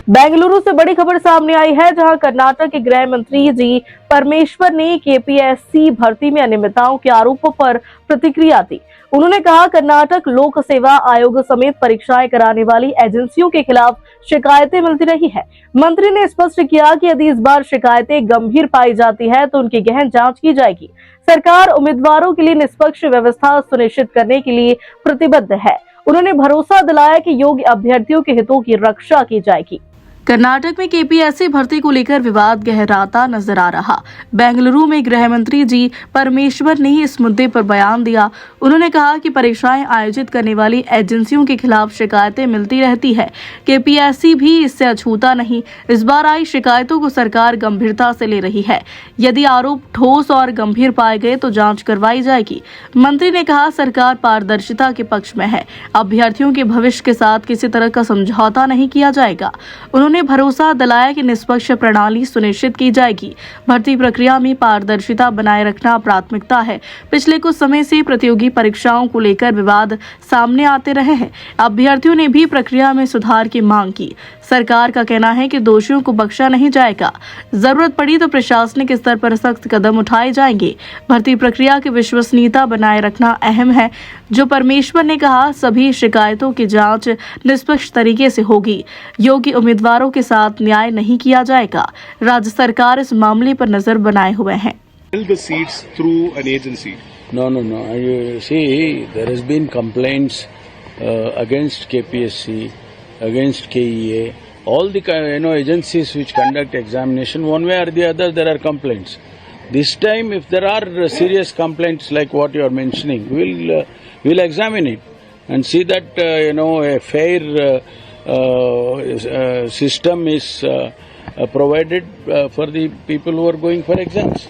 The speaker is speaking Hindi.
बेंगलुरु से बड़ी खबर सामने आई है, जहां कर्नाटक के गृह मंत्री जी परमेश्वर ने केपीएससी भर्ती में अनियमितताओं के आरोपों पर प्रतिक्रिया दी। उन्होंने कहा, कर्नाटक लोक सेवा आयोग समेत परीक्षाएं कराने वाली एजेंसियों के खिलाफ शिकायतें मिलती रही है। मंत्री ने स्पष्ट किया कि यदि इस बार शिकायतें गंभीर पाई जाती है तो उनकी गहन जांच की जाएगी। सरकार उम्मीदवारों के लिए निष्पक्ष व्यवस्था सुनिश्चित करने के लिए प्रतिबद्ध है। उन्होंने भरोसा दिलाया कि योग्य अभ्यर्थियों के हितों की रक्षा की जाएगी। कर्नाटक में केपीएससी भर्ती को लेकर विवाद गहराता नजर आ रहा। बेंगलुरु में गृह मंत्री जी परमेश्वर ने इस मुद्दे पर बयान दिया। उन्होंने कहा कि परीक्षाएं आयोजित करने वाली एजेंसियों के खिलाफ शिकायतें मिलती रहती है। केपीएससी भी इससे अछूता नहीं। इस बार आई शिकायतों को सरकार गंभीरता से ले रही है। यदि आरोप ठोस और गंभीर पाए गए तो जांच करवाई जाएगी। मंत्री ने कहा, सरकार पारदर्शिता के पक्ष में है। अभ्यर्थियों के भविष्य के साथ किसी तरह का समझौता नहीं किया जाएगा। उन्होंने भरोसा दिलाया कि निष्पक्ष प्रणाली सुनिश्चित की जाएगी। भर्ती प्रक्रिया में पारदर्शिता बनाए रखना प्राथमिकता है। पिछले कुछ समय से प्रतियोगी परीक्षाओं को लेकर विवाद सामने आते रहे हैं। अभ्यर्थियों ने भी प्रक्रिया में सुधार की मांग की। सरकार का कहना है कि दोषियों को बख्शा नहीं जाएगा। जरूरत पड़ी तो प्रशासनिक स्तर पर सख्त कदम उठाए जाएंगे। भर्ती प्रक्रिया की विश्वसनीयता बनाए रखना अहम है। जो परमेश्वर ने कहा, सभी शिकायतों की जांच निष्पक्ष तरीके से होगी। योग्य उम्मीदवारों के साथ न्याय नहीं किया जाएगा। राज्य सरकार इस मामले पर नजर बनाए हुए है। Fill the seats through an agency. No. You see, there has been complaints against KPSC, against KEA, all the agencies which conduct examination. One way or the other, there are complaints. This time, if there are serious complaints like what you are mentioning, we'll examine it and see that a fair system is provided for the people who are going for exams.